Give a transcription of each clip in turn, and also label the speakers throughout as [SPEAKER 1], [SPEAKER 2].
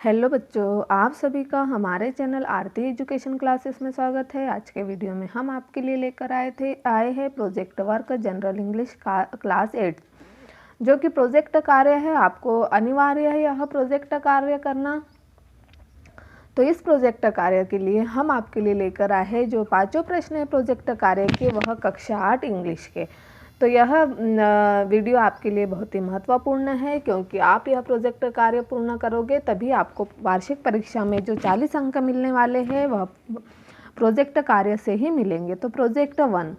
[SPEAKER 1] Hello बच्चों, आप सभी का हमारे चैनल आरती एजुकेशन क्लासेस में स्वागत है। आज के वीडियो में हम आपके लिए लेकर आए हैं project work general English class 8, जो कि प्रोजेक्ट कार्य है। आपको अनिवार्य है यह प्रोजेक्ट कार्य करना। तो इस प्रोजेक्ट कार्य के लिए हम आपके लिए लेकर आए हैं जो 5 प्रश्न है प्रोजेक्ट कार्य के, वह कक्षा 8 इंग्लिश के। तो यह वीडियो आपके लिए बहुत ही महत्वपूर्ण है, क्योंकि आप यह प्रोजेक्ट कार्य पूर्ण करोगे तभी आपको वार्षिक परीक्षा में जो 40 अंक मिलने वाले हैं वह प्रोजेक्ट कार्य से ही मिलेंगे। तो प्रोजेक्ट 1,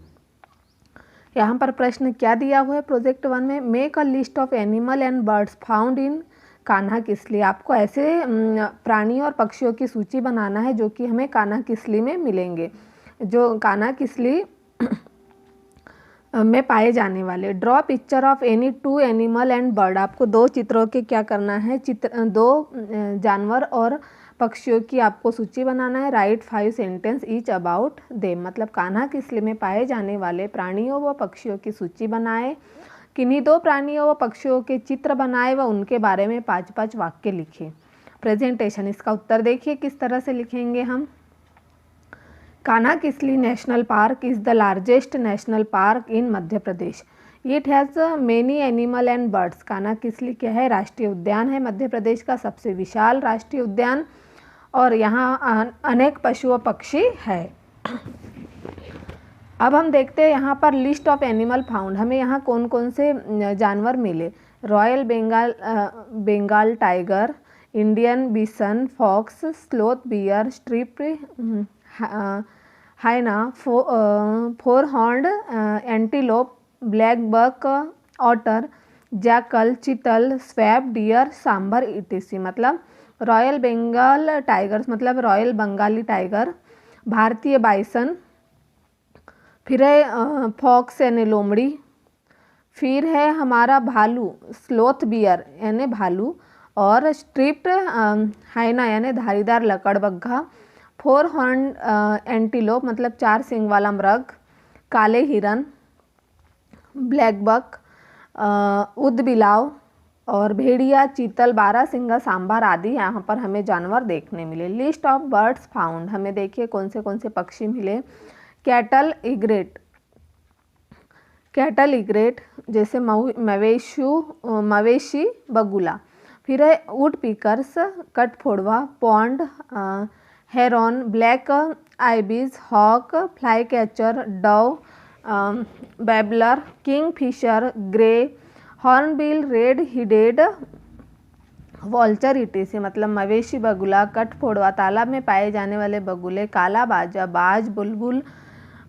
[SPEAKER 1] यहाँ पर प्रश्न क्या दिया हुआ है प्रोजेक्ट 1 में, make a list of animal and birds found in Kanha Kisli. आपको ऐसे प्राणियों और पक्षियों की सूची बनाना है जो कि हमें कान्हा किसली में मिलेंगे, जो कान्हा किसली में पाए जाने वाले। Draw picture of any 2 animal and bird. आपको 2 चित्रों के क्या करना है, 2 जानवर और पक्षियों की आपको सूची बनाना है। Right 5 sentence each about them, मतलब कान्हा किसली में पाए जाने वाले प्राणियों व पक्षियों की सूची बनाए। किन्हीं 2 प्राणियों व पक्षियों के चित्र बनाए व उनके बारे में 5-5 वाक्य लिखे। प्रेजेंटेशन, इसका उत्तर देखिए किस तरह से लिखेंगे हम। Kanha Kisli national park is the largest national park in Madhya Pradesh. It has many animal and birds. Kanha Kisli क्या है, राष्ट्रीय उद्यान है, मध्य प्रदेश का सबसे विशाल राष्ट्रीय उद्यान, और यहाँ अनेक पशु व पक्षी है। अब हम देखते हैं यहाँ पर लिस्ट ऑफ एनिमल फाउंड। हमें यहाँ कौन कौन से जानवर मिले। Royal Bengal tiger, Indian bison, fox, sloth bear, strip hyena, 4 horned antelope, black buck, otter, jackal, chital, swamp, deer, sambar etc. मतलब रॉयल बंगाल टाइगर्स मतलब रॉयल बंगाली टाइगर, भारतीय बाइसन, फिर है फॉक्स यानी लोमड़ी, फिर है हमारा भालू स्लोथ बियर यानी भालू, और स्ट्रिप्ड हाइना यानी धारीदार लकड़बग्घा, 4 हॉर्न एंटीलोप मतलब 4 सींग वाला मृग, काले हिरन, ब्लैक बक, उदबिलाव, और भेड़िया, चीतल, बारहसिंगा, सांभर आदि यहाँ पर हमें जानवर देखने मिले। लिस्ट ऑफ बर्ड्स फाउंड, हमें देखिए कौन से पक्षी मिले। कैटल इग्रेट जैसे मवेशी बगुला, फिर है वुड पिकर्स कटफोड़वा, pond heron, black ibis, hawk, flycatcher, dove, babbler, kingfisher, grey, hornbill, red headed vulture etc. मतलब मवेशी बगुला, कटफोड़वा, तालाब में पाए जाने वाले बगुले, काला बाजा, बाज, बुलबुल,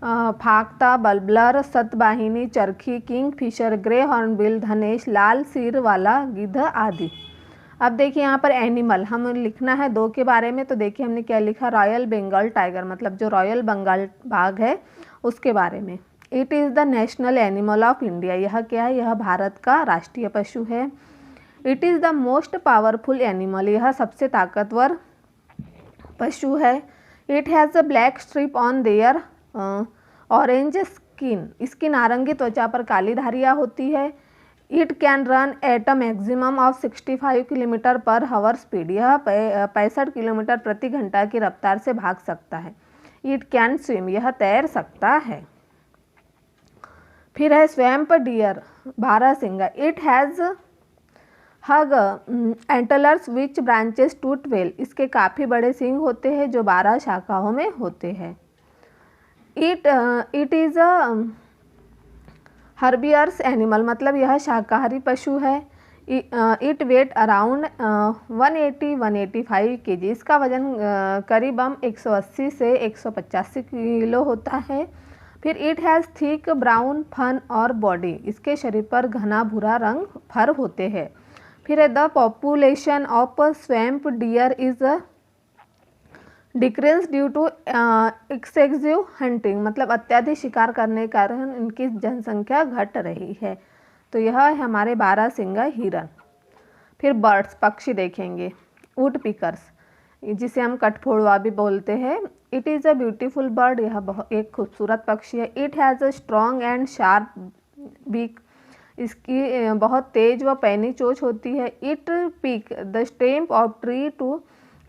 [SPEAKER 1] फाख्ता, बल्बलर, सतवाहिनी, चरखी, किंग फिशर, ग्रे हॉर्नबिल, धनेश, लाल सिर वाला गिद्ध आदि। अब देखिए यहाँ पर एनिमल हम लिखना है 2 के बारे में। तो देखिए हमने क्या लिखा, रॉयल बंगाल टाइगर मतलब जो रॉयल बंगाल बाघ है उसके बारे में। It is the national animal of India. यह क्या है, यह भारत का राष्ट्रीय पशु है। It is the most powerful animal, यह सबसे ताकतवर पशु है। It has a black strip on their orange skin, इसकी नारंगी त्वचा पर काली धारियाँ होती है। It can run at a maximum of 65 kilometre पर हावर स्पीड, यह 65 किलोमीटर प्रति घंटा की रफ्तार से भाग सकता है। इट कैन स्विम, यह तैर सकता है। फिर है स्वैम्प डियर बारहसिंगा, it has huge antlers which branches to 12, इसके काफ़ी बड़े सींग होते हैं जो 12 शाखाओं में होते हैं। इट इज़ अ हर्बियर्स एनिमल मतलब यह शाकाहारी पशु है। इट वेट अराउंड 180-185 केजी, इसका वजन करीब 180 से 185 किलो होता है। फिर it has thick brown fur और बॉडी, इसके शरीर पर घना भूरा रंग फर होते हैं। फिर the population of swamp deer is decrease due to excessive hunting, मतलब अत्याधिक शिकार करने के कारण इनकी जनसंख्या घट रही है। तो यह है हमारे बारहसिंगा हिरन। फिर बर्ड्स पक्षी देखेंगे, वुड पिकर्स जिसे हम कटफोड़वा भी बोलते हैं। It is a beautiful bird, यह एक खूबसूरत पक्षी है। It has a strong and sharp beak, इसकी बहुत तेज व पैनी चोंच होती है। It pick the stem of tree to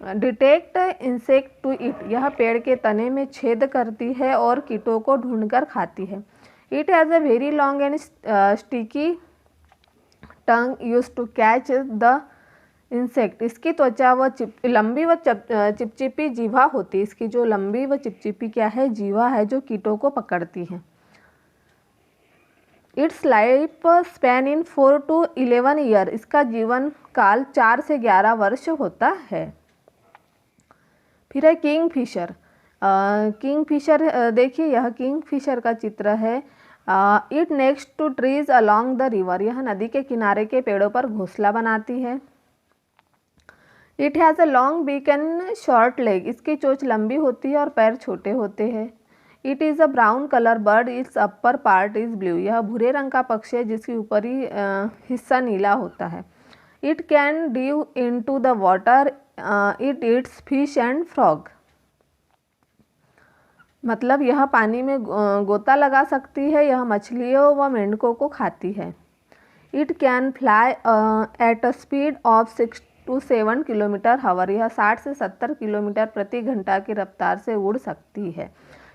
[SPEAKER 1] detect insect to it, यह पेड़ के तने में छेद करती है और कीटों को ढूंढकर खाती है। It has a very long and sticky tongue use to catch the insect, इसकी त्वचा व लंबी व चिपचिपी जीवा होती है। इसकी जो लंबी व चिपचिपी क्या है, जीवा है, जो कीटों को पकड़ती है। It's life span in 4 to 11 year, इसका जीवन काल 4 से 11 वर्ष होता है। फिर है किंग फिशर। किंग फिशर देखिए, यह किंग फिशर का चित्र है। It next to trees along the river, यह नदी के किनारे के पेड़ों पर घोंसला बनाती है। It has a long beak and short leg, इसकी चोंच लंबी होती है और पैर छोटे होते हैं। It is a brown colour bird, it's upper part is blue, यह भूरे रंग का पक्षी है जिसकी ऊपरी हिस्सा नीला होता है। It can dive into the water, it eats fish and frog, मतलब यह पानी में गोता लगा सकती है, यह मछलियों व मेंढकों को खाती है। It can fly at a speed of 6 to 7 kilometre hour, यह 60 से 70 किलोमीटर प्रति घंटा की रफ्तार से उड़ सकती है।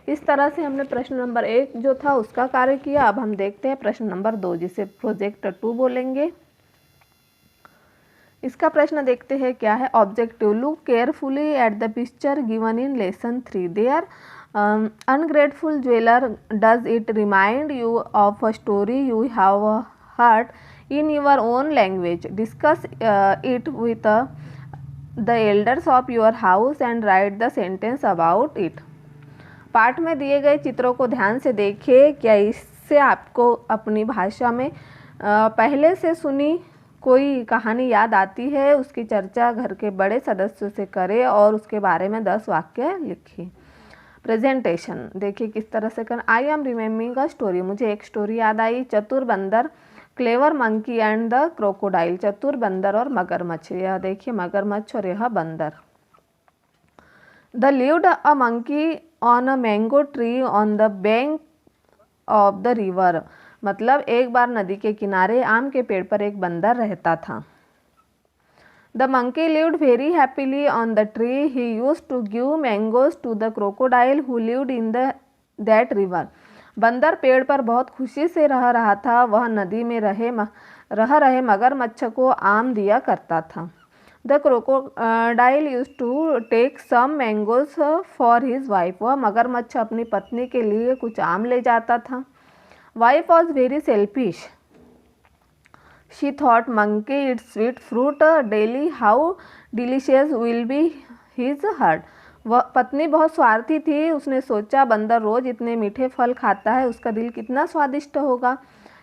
[SPEAKER 1] इस तरह से हमने प्रश्न नंबर 1 जो था उसका कार्य किया। अब हम देखते हैं प्रश्न नंबर 2 जिसे प्रोजेक्ट 2 बोलेंगे। इसका प्रश्न देखते हैं क्या है। Objective, look carefully at the picture given in lesson 3, there ungrateful jeweller, does it remind you of a story you have heard in your own language, discuss it with the elders of your house and write the sentence about it। पाठ में दिए गए चित्रों को ध्यान से देखिए, क्या इससे आपको अपनी भाषा में पहले से सुनी कोई कहानी याद आती है, उसकी चर्चा घर के बड़े सदस्यों से करें और उसके बारे में 10 वाक्य लिखिए। प्रेजेंटेशन देखिए किस तरह से कर। I am remembering a story, मुझे एक स्टोरी याद आई। चतुर बंदर, clever monkey and the crocodile, चतुर बंदर और मगरमच्छ, यह देखिए मगरमच्छ और यह बंदर। The lived a monkey on a mango tree on the bank of the river, मतलब एक बार नदी के किनारे आम के पेड़ पर एक बंदर रहता था। The monkey lived very happily on the tree, he used to give mangoes to the crocodile who lived in that river, बंदर पेड़ पर बहुत खुशी से रह रहा था, वह नदी में रह रहे मगरमच्छ को आम दिया करता था। The crocodile used to take some mangoes for his wife, वह मगरमच्छ अपनी पत्नी के लिए कुछ आम ले जाता था। Wife was very selfish, she thought monkey it's sweet fruit daily, how delicious will be his heart, वह पत्नी बहुत स्वार्थी थी, उसने सोचा बंदर रोज इतने मीठे फल खाता है, उसका दिल कितना स्वादिष्ट होगा।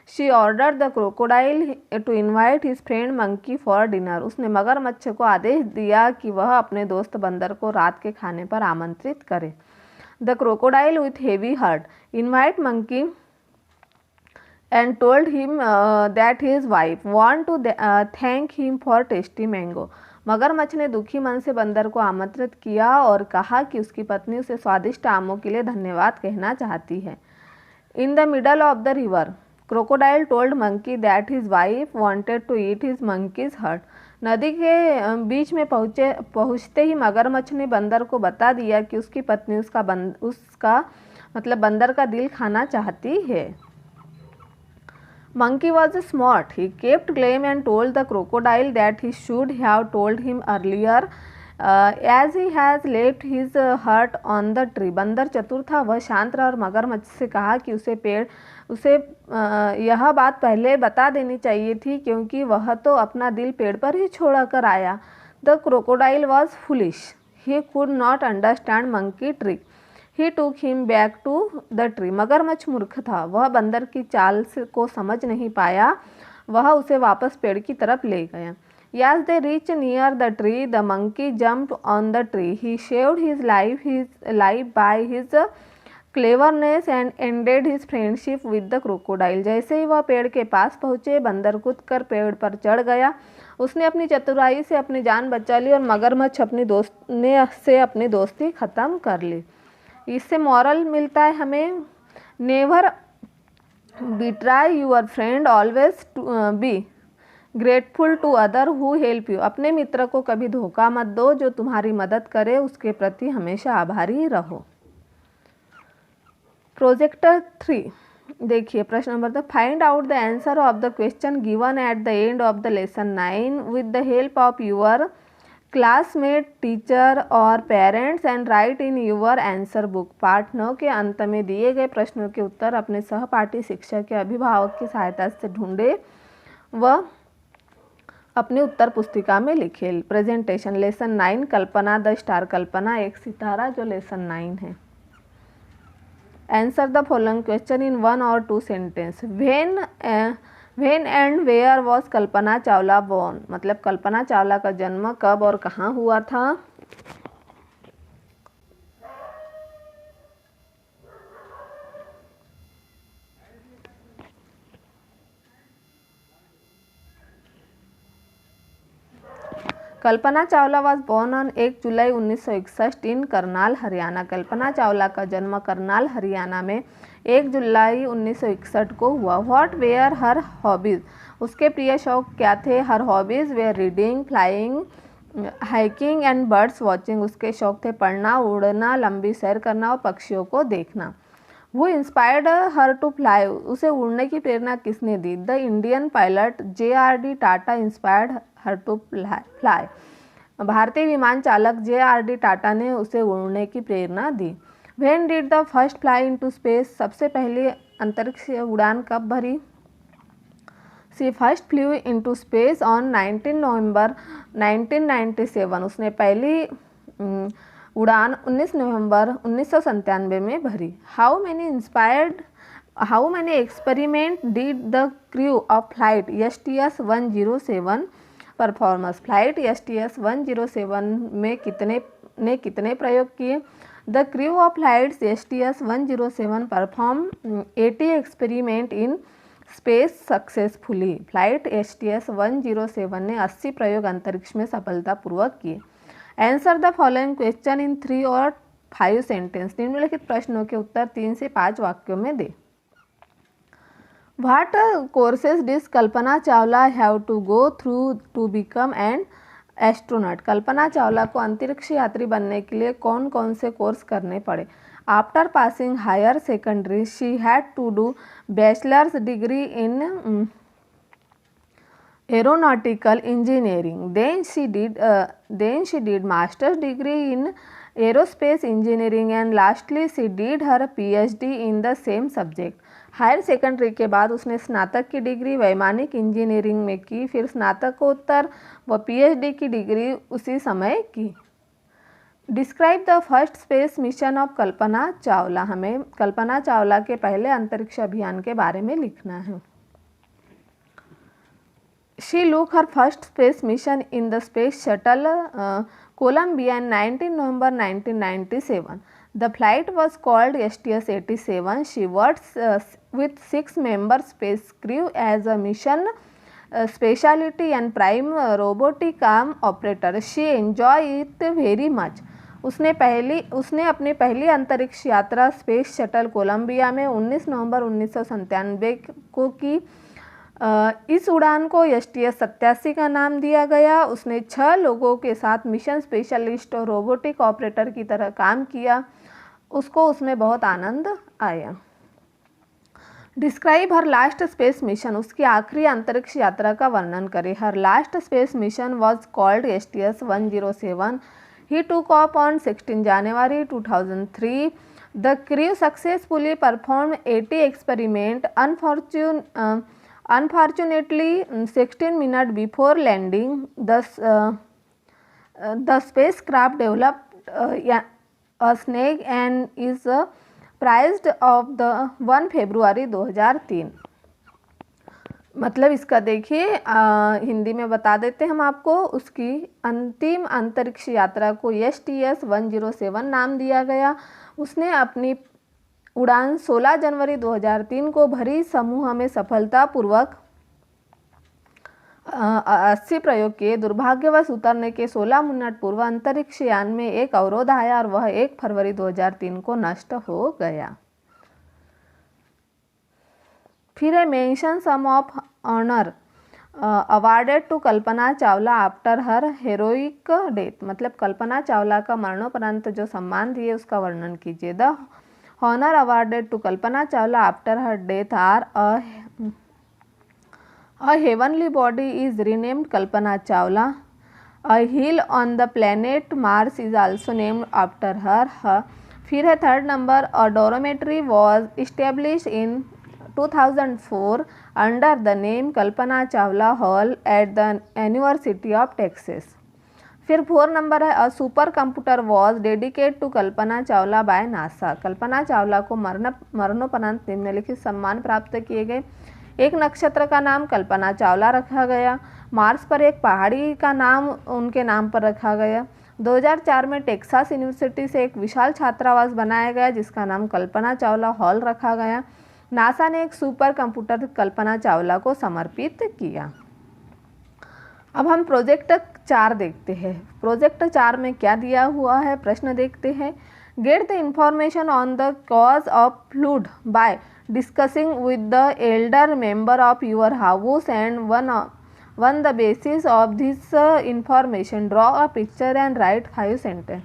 [SPEAKER 1] She order the crocodile to invite his friend monkey for dinner, उसने मगरमच्छ को आदेश दिया कि वह अपने दोस्त बंदर को रात के खाने पर आमंत्रित करे। The crocodile with heavy heart invite monkey and told him that his wife want to thank him for tasty mango, मगरमच्छ ने दुखी मन से बंदर को आमंत्रित किया और कहा कि उसकी पत्नी उसे स्वादिष्ट आमों के लिए धन्यवाद कहना चाहती है। In the middle of the river crocodile told monkey that his wife wanted to eat his monkey's heart, नदी के बीच में पहुँचते ही मगरमच्छ ने बंदर को बता दिया कि उसकी पत्नी उसका मतलब बंदर का दिल खाना चाहती है। Monkey was smart. He kept claim and told the crocodile that he should have told him earlier, as he has left his hurt on the tree. बंदर चतुर था, वह शांत रहा और मगरमच्छ से कहा कि उसे यह बात पहले बता देनी चाहिए थी क्योंकि वह तो अपना दिल पेड़ पर ही छोड़ कर आया। The crocodile was foolish. He could not understand monkey trick. He took him back to the tree. मगरमच्छ मूर्ख था, वह बंदर की चाल को समझ नहीं पाया, वह उसे वापस पेड़ की तरफ ले गया। As they reached near the tree, the monkey jumped on the tree. He saved his life by his cleverness and ended his friendship with the crocodile. जैसे ही वह पेड़ के पास पहुँचे, बंदर कूदकर पेड़ पर चढ़ गया, उसने अपनी चतुराई से अपनी जान बचा ली और मगरमच्छ अपनी दोस्ती खत्म कर ली। इससे मॉरल मिलता है हमें, never betray your friend, always be grateful to other who help you. अपने मित्र को कभी धोखा मत दो, जो तुम्हारी मदद करे उसके प्रति हमेशा आभारी रहो। प्रोजेक्ट 3 देखिए, प्रश्न number 2, find out the answer of the question given at the end of the lesson 9 with the help of your classmate, teacher और parents and write in your answer book. पाठ 9 के अंत में दिए गए प्रश्नों के उत्तर अपने सहपाठी, शिक्षक या अभिभावक की सहायता से ढूंढे व अपनी उत्तर पुस्तिका में लिखे। Presentation lesson 9 Kalpana the star, Kalpana एक सितारा, जो लेसन 9 है। Answer the following question in 1 or 2 sentence. When and where was Kalpana Chawla born, मतलब कल्पना चावला का जन्म कब और कहाँ हुआ था। Kalpana Chawla was born on 1 जुलाई 1961 इन करनाल, हरियाणा। कल्पना चावला का जन्म करनाल, हरियाणा में 1 जुलाई 1961 को हुआ। व्हाट वेयर हर हॉबीज, उसके प्रिय शौक क्या थे। Her hobbies were reading, flying, hiking and birds watching. उसके शौक थे पढ़ना, उड़ना, लंबी सैर करना और पक्षियों को देखना। वो इंस्पायर्ड हर टू फ्लाई, उसे उड़ने की प्रेरणा किसने दी। The Indian pilot JRD Tata inspired her to fly, भारतीय विमान चालक JRD टाटा ने उसे उड़ने की प्रेरणा दी। When did the first fly into space, सबसे पहली अंतरिक्ष उड़ान कब भरी। She first flew into space on 19 नवंबर 1997, उसने पहली उड़ान 19 नवंबर 1997 में भरी। How many experiment did the crew of flight STS-107 performers, flight STS-107 में कितने प्रयोग किए। The crew of flights STS-107 perform 80 experiment in space successfully, flight STS-107 ने 80 प्रयोग अंतरिक्ष में सफलतापूर्वक किए। Answer the following question in 3 or 5 sentence, निम्नलिखित प्रश्नों के उत्तर 3 से 5 वाक्यों में दे। What courses did Kalpana Chawla have to go through to become an astronaut, Kalpana Chawla को अंतरिक्ष यात्री बनने के लिए कौन कौन से कोर्स करने पड़े। After passing higher secondary she had to do bachelor's degree in aeronautical engineering, then she did master's degree in aerospace engineering and lastly she did her PhD in the same subject। Higher secondary के बाद उसने स्नातक की degree वैमानिक engineering में की, फिर स्नातकोत्तर व PhD की डिग्री उसी समय की। Describe the first space mission of Kalpana Chawla, हमें कल्पना चावला के पहले अंतरिक्ष अभियान के बारे में लिखना है। She took her first space mission in the space shuttle Columbia in 19 November 1997. The flight was called STS-87. She worked with 6-member space crew as a mission specialty and prime robotic arm operator. She enjoyed it very much. उसने अपनी पहली अंतरिक्ष यात्रा space shuttle Columbia में 19 नवंबर 1997 को की। इस उड़ान को STS-87 का नाम दिया गया। उसने 6 लोगों के साथ मिशन स्पेशलिस्ट और रोबोटिक ऑपरेटर की तरह काम किया। उसको उसमें बहुत आनंद आया। Describe her last space mission, उसकी आखिरी अंतरिक्ष यात्रा का वर्णन करें। Her last space mission was called STS-107. He took off on 16 January 2003. The crew successfully performed 80 experiments. Unfortunately, 16 minutes before landing, the spacecraft developed a snag and is prized of the 1 February 2003। मतलब इसका देखिए, हिंदी में बता देते हैं हम आपको। उसकी अंतिम अंतरिक्ष यात्रा को STS-107 नाम दिया गया। उसने अपनी उड़ान 16 जनवरी 2003 को भरी समूह में सफलतापूर्वक 80 प्रयोग किए। दुर्भाग्यवश उतरने के 16 मिनट पूर्व अंतरिक्ष यान में एक अवरोध आया और वह 1 फरवरी 2003 को नष्ट हो गया। फिर है mention some of honour awarded to Kalpana Chawla after her heroic death, मतलब कल्पना चावला का मरणोपरांत जो सम्मान दिए उसका वर्णन कीजिए। The honour awarded to Kalpana Chawla after her death are A heavenly body is renamed Kalpana Chawla. A hill on the planet Mars is also named after her. फिर है third number, a dormitory was established in 2004 under the name Kalpana Chawla Hall at the University of Texas. फिर 4 number है, a supercomputer was dedicate to Kalpana Chawla by NASA. Kalpana Chawla को मरणोपरांत निम्नलिखित सम्मान प्राप्त किए गए। एक नक्षत्र का नाम कल्पना चावला रखा गया। मार्स पर एक पहाड़ी का नाम उनके नाम पर रखा गया। 2004 में टेक्सास यूनिवर्सिटी से एक विशाल छात्रावास बनाया गया जिसका नाम कल्पना चावला हॉल रखा गया। नासा ने एक सुपर कंप्यूटर कल्पना चावला को समर्पित किया। अब हम प्रोजेक्ट 4 देखते हैं। प्रोजेक्ट 4 में क्या दिया हुआ है, प्रश्न देखते हैं। Get the information on the cause of fluid bye discussing with the Elder member of your house and one the basis of this information draw a picture and right 5 sentence.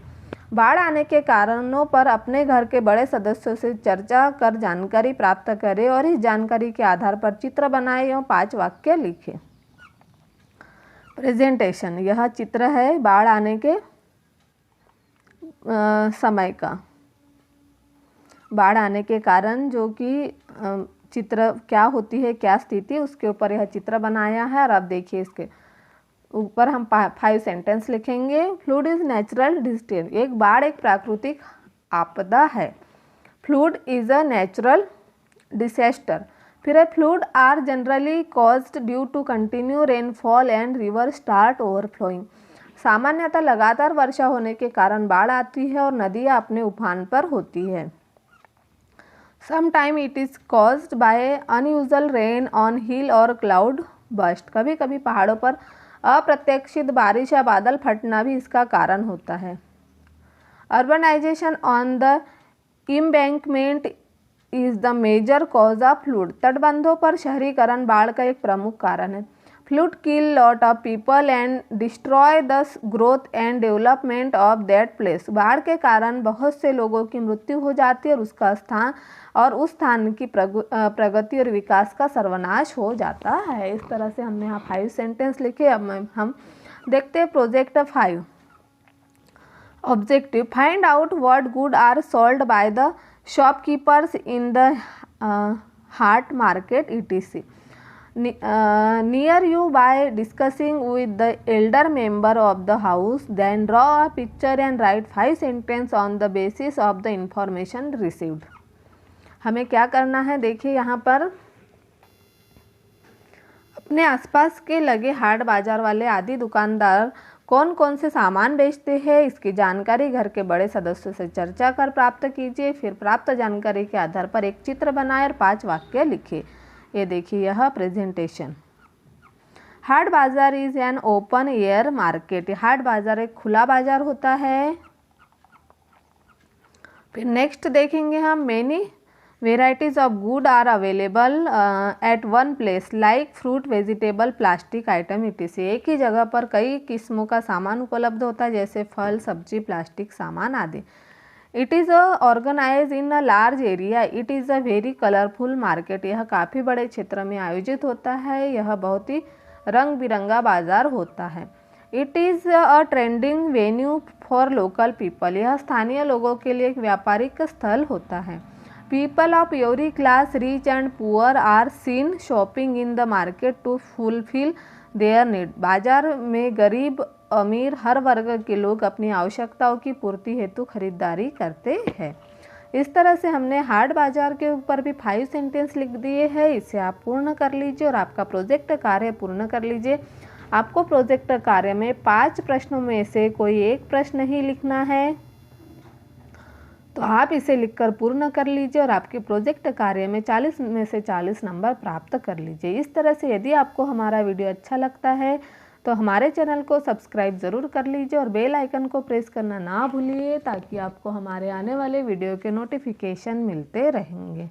[SPEAKER 1] बाढ़ आने के कारणों पर अपने घर के बड़े सदस्यों से चर्चा कर जानकारी प्राप्त करें और इस जानकारी के आधार पर चित्र बनाएं एवं 5 वाक्य लिखें। प्रेजेंटेशन, यह चित्र है बाढ़ आने के समय का, बाढ़ आने के कारण जो कि चित्र क्या होती है, क्या स्थिति, उसके ऊपर यह चित्र बनाया है। और अब देखिए इसके ऊपर हम 5 सेंटेंस लिखेंगे। फ्लूड इज नेचुरल डिजास्टर, एक बाढ़ एक प्राकृतिक आपदा है। Flood is a natural disaster. फिर है flood are generally caused due to continue rainfall and river start overflowing, सामान्यतः लगातार वर्षा होने के कारण बाढ़ आती है और नदियाँ अपने उफान पर होती है। Sometime it is caused by unusual rain on hill or cloud burst, कभी कभी पहाड़ों पर अप्रत्याशित बारिश या बादल फटना भी इसका कारण होता है। Urbanisation on the embankment is the major cause of flood, तटबंधों पर शहरीकरण बाढ़ का एक प्रमुख कारण है। Flood kill lot of people and destroy the growth and development of that place, बाढ़ के कारण बहुत से लोगों की मृत्यु हो जाती है और उस स्थान की प्रगति और विकास का सर्वनाश हो जाता है। इस तरह से हमने यहाँ 5 सेंटेंस लिखे। अब हम देखते हैं project 5। Objective, find out what good are sold by the shopkeepers in the haat market etc. Near you by discussing with the elder member of the house, then draw a picture and write 5 sentences on the basis of the information received. हमें क्या करना है, देखिए यहाँ पर अपने आसपास के लगे हाट बाजार वाले आदि दुकानदार कौन कौन से सामान बेचते हैं इसकी जानकारी घर के बड़े सदस्यों से चर्चा कर प्राप्त कीजिए। फिर प्राप्त जानकारी के आधार पर एक चित्र बनाएं और 5 वाक्य लिखें। ये देखिए यह presentation. Haat bazaar is an open air market, हाट बाजार एक खुला बाजार होता है। फिर नेक्स्ट देखेंगे हम, many varieties of good are available at one place like fruit vegetable plastic item etc. एक ही जगह पर कई किस्मों का सामान उपलब्ध होता है जैसे फल सब्जी प्लास्टिक सामान आदि। It is organise in a large area, it is a very colourful market, यह काफ़ी बड़े क्षेत्र में आयोजित होता है, यह बहुत ही रंग बिरंगा बाजार होता है। It is a trending venue for local people, यह स्थानीय लोगों के लिए एक व्यापारिक स्थल होता है। People of every class rich and poor are seen shopping in the market to fulfil their need, बाजार में गरीब अमीर हर वर्ग के लोग अपनी आवश्यकताओं की पूर्ति हेतु खरीदारी करते हैं। इस तरह से हमने हाट बाजार के ऊपर भी 5 सेंटेंस लिख दिए हैं। इसे आप पूर्ण कर लीजिए और आपका प्रोजेक्ट कार्य पूर्ण कर लीजिए। आपको प्रोजेक्ट कार्य में 5 प्रश्नों में से कोई एक प्रश्न ही लिखना है, तो आप इसे लिखकर पूर्ण कर लीजिए और आपके प्रोजेक्ट कार्य में 40 में से 40 नंबर प्राप्त कर लीजिए। इस तरह से यदि आपको हमारा वीडियो अच्छा लगता है तो हमारे चैनल को सब्सक्राइब ज़रूर कर लीजिए और बेल आइकन को प्रेस करना ना भूलिए ताकि आपको हमारे आने वाले वीडियो के नोटिफिकेशन मिलते रहेंगे।